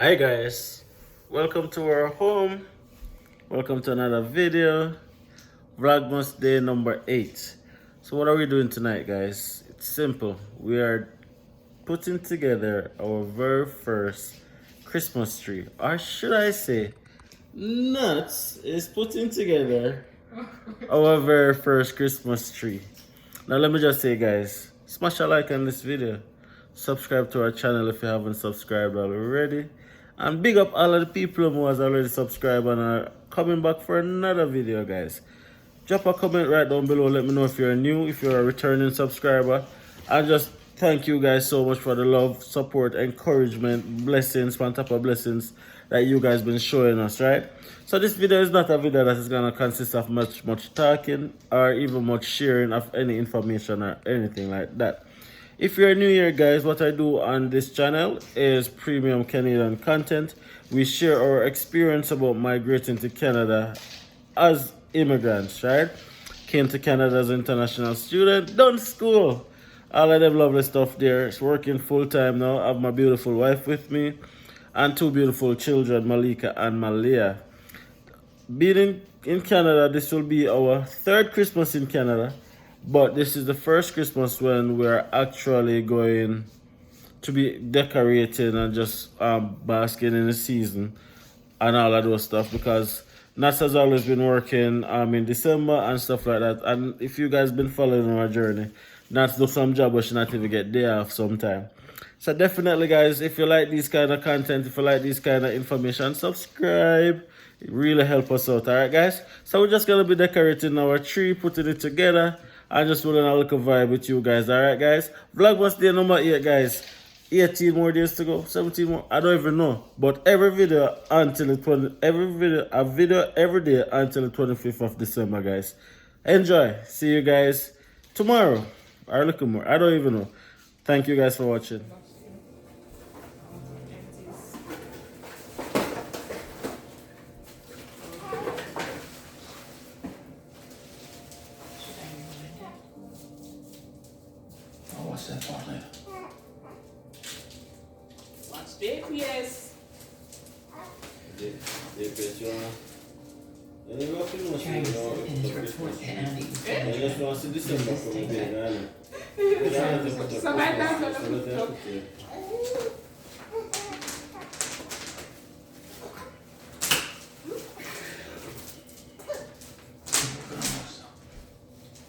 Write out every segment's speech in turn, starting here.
Hi guys, welcome to our home. Welcome to another video. Vlogmas day number 8. So what are we doing tonight, guys? It's simple. We are putting together our very first Christmas tree. Or should I say, Nuts is putting together our very first Christmas tree. Now let me just say, guys, smash a like on this video. Subscribe to our channel if you haven't subscribed already. And big up all of the people who has already subscribed and are coming back for another video, guys. Drop a comment right down below. Let me know if you're new, if you're a returning subscriber. And just thank you guys so much for the love, support, encouragement, blessings, on top of blessings that you guys been showing us, right? So this video is not a video that is gonna consist of much talking or even much sharing of any information or anything like that. If you're new here, guys, what I do on this channel is premium Canadian content. We share our experience about migrating to Canada as immigrants, right? Came to Canada as an international student, done school. All of them lovely stuff there. It's working full time now. I have my beautiful wife with me and two beautiful children, Malika and Malia. Being in Canada, this will be our third Christmas in Canada. But this is the first Christmas when we're actually going to be decorating and just basking in the season and all of those stuff, because Nats has always been working in December and stuff like that. And if you guys been following our journey, Nats do some job but she not even get day off sometime. So definitely, guys, if you like this kind of content, if you like this kind of information, subscribe. It really help us out, alright guys? So we're just gonna be decorating our tree, putting it together, and just running a little vibe with you guys, alright guys? Vlogmas day number 8, guys. 18 more days to go, 17 more, I don't even know. But every video until the 20, a video every day until the 25th of December, guys. Enjoy. See you guys tomorrow. Or a little more, I don't even know. Thank you guys for watching. What's that for later? Watch the APS. Trying to send in his report to Andy. So right now, I'm gonna put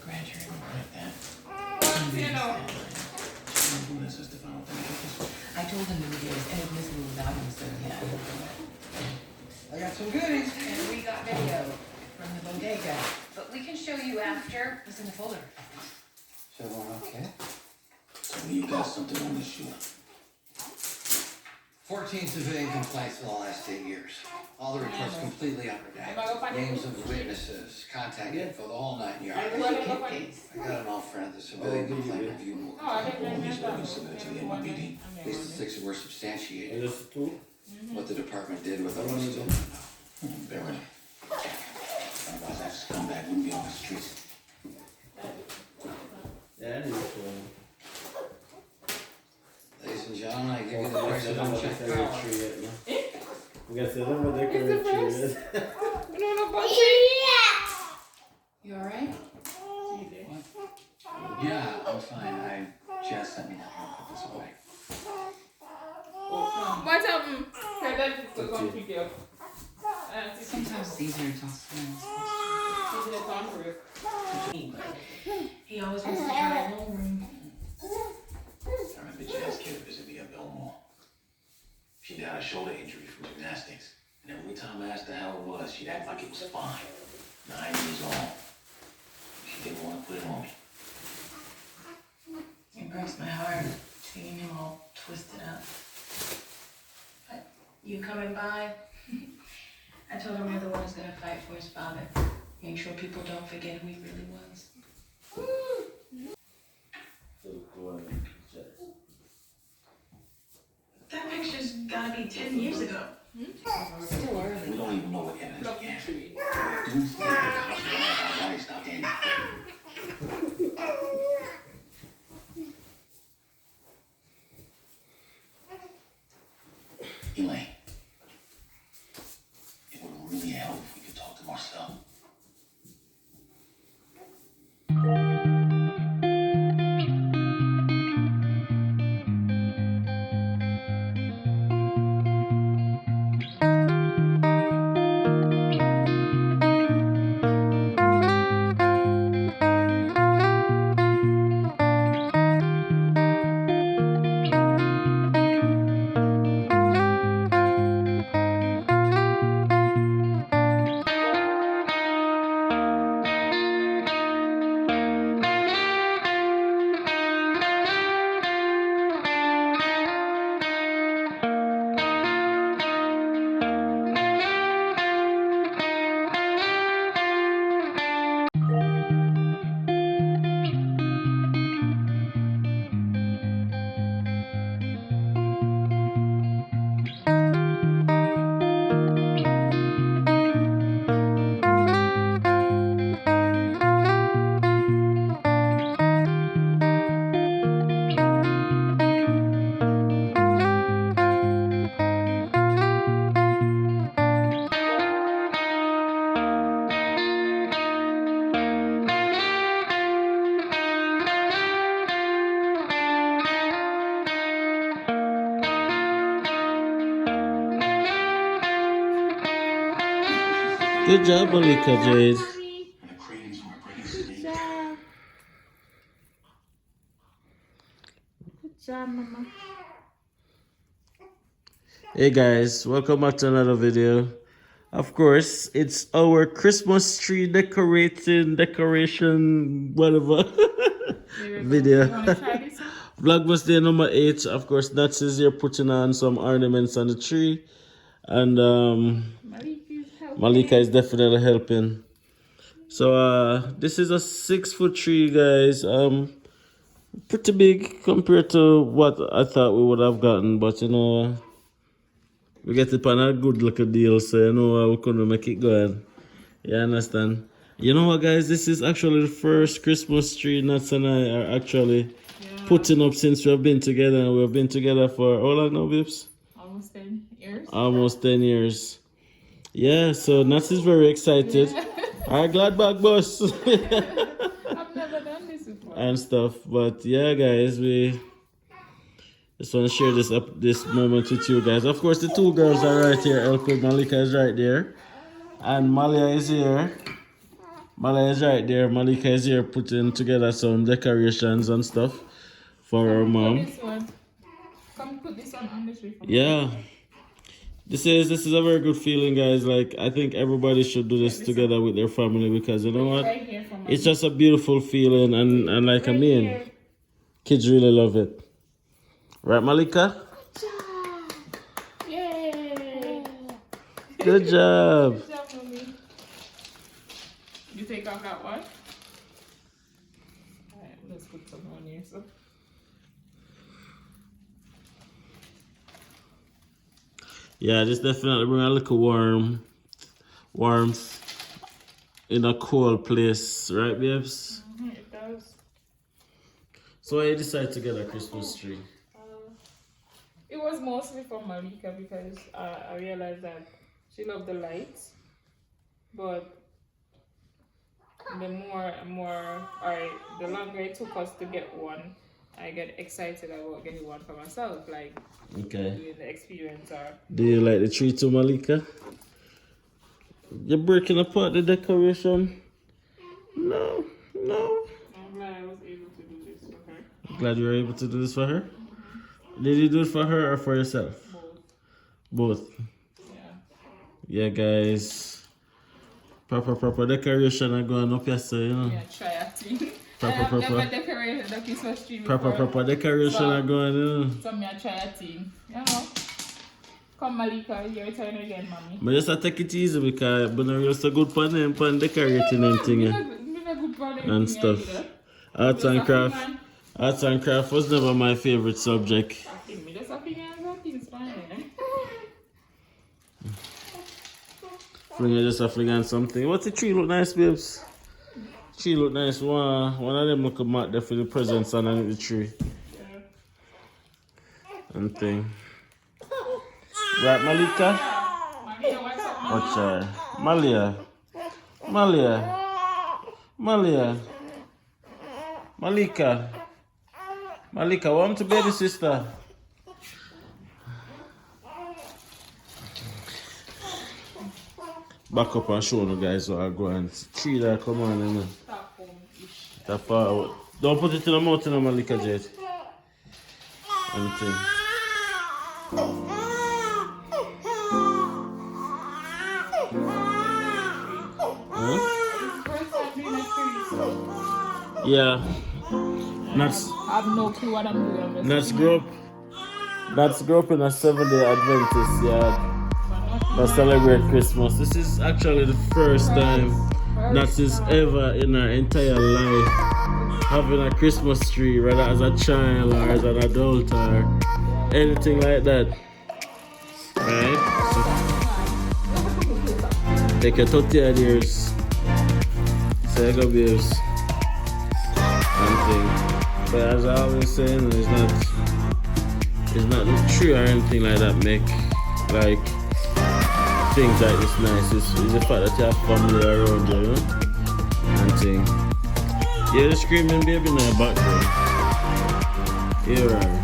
Grand jury like that. This is the final thing. I told him the videos and it was missing without him, so yeah. I got some goodies. And we got video from the bodega. But we can show you after. It's in the folder. So, okay. So you got something on this shoe. 14 civilian complaints for the last 8 years. All the reports completely unredacted. Names of witnesses, contact info, the whole 9 yards. I I got an old friend at the civilian complaint review board. I didn't These witnesses submitted to the NYPD. At least the 6 were substantiated. What the department did with them, we still don't know. Barely. Otherwise, that scumbag wouldn't be on the streets. Yeah, I need Ladies and gentlemen, I give you the price of unchecked power. We got the number decorate tree. You alright? Yeah, I'm fine. I just let me know how to put this away. What happened? Her dad is going to pick you up. Sometimes it's easier to talk to him. He always wants to try a whole room. I remember Jazz kid visit me at Belmore. She had a shoulder injury from gymnastics. And every time I asked her how it was, she'd act like it was fine. 9 years old. She didn't want to put it on me. It breaks my heart seeing him all twisted up. But you coming by? I told him you're the one who's gonna fight for his father. Make sure people don't forget who he really was. That picture's gotta be 10 years ago. Still early. We don't even know what evidence we have. Do think the cops will have our rights stopped in. Elaine. Good job, Malika Jade. And the cravings for my pregnancy. Good job. Good job, Mama. Hey guys, welcome back to another video. Of course, it's our Christmas tree decoration, whatever video. You wanna try this one? Vlogmas day number 8. Of course, Nats is here putting on some ornaments on the tree. And Malika is definitely helping. So this is a 6-foot tree, guys. Pretty big compared to what I thought we would have gotten, but you know, we get it on a good little deal, so you know we couldn't make it good. You understand? You know what, guys? This is actually the first Christmas tree Nats and I are actually putting up since we have been together. And we have been together for how long now, babes? Almost 10 years. Almost 10 years. Yeah, so Nats is very excited. Alright, glad back, boss. I've never done this before. And stuff, but yeah, guys, we just want to share this moment with you guys. Of course, the two girls are right here. Elko, Malika is right there, and Malia is here. Malia is right there. Malika is here putting together some decorations and stuff for her mom. This one. Come put this one on the tree for me. Yeah, this is a very good feeling, guys. Like, I think everybody should do this together with their family, because you know what? Right here for It's just a beautiful feeling, and like I mean, kids really love it. Right, Malika? Yay! Good job. Good job, Mommy. You take off that one? Alright, let's put some on here. So. Yeah, this definitely bring a little warmth in a cold place, right, babes? It does. So why you decide to get a Christmas tree? It was mostly for Malika because I realized that she loved the lights, but the longer it took us to get one, I get excited about getting one for myself, like doing the experience. Do you like the tree too, Malika? You're breaking apart the decoration? No. I'm glad I was able to do this for her. Glad you were able to do this for her? Did you do it for her or for yourself? Both. Yeah, guys. Proper decoration are going up here, so you know. Yeah, try a thing. Proper. Never decorated the Christmas tree before. Proper decoration are going, you know. So me try a thing. You know. Come Malika, you're turn again, mommy. But just take it easy, because I'm not so good for them for decorating and thing and stuff. Arts and craft was never my favorite subject. Fling on something. What's the tree look nice, babes? Tree look nice. One of them look mat there for the presents underneath the tree. And thing. Right, Malika? Watch her. Malia. Malika, want to baby sister? Back up and show you guys what I go and tree that come on, you know. That far out. Don't put it in the mouth, no, Malika Jet. Anything. Yeah. Nuts. I have no clue what I'm doing. Nuts grew up in a 7-day Adventist, yeah. That celebrate Christmas. This is actually the first time Nuts is ever in her entire life having a Christmas tree, whether as a child or as an adult or anything like that. Right? So, take your 30 years. Say go babes. But as I always say, it's not the tree or anything like that make like things like this nice. It's the fact that you have family around you, you know? And thing. Yeah, the screaming baby in the background. Here are.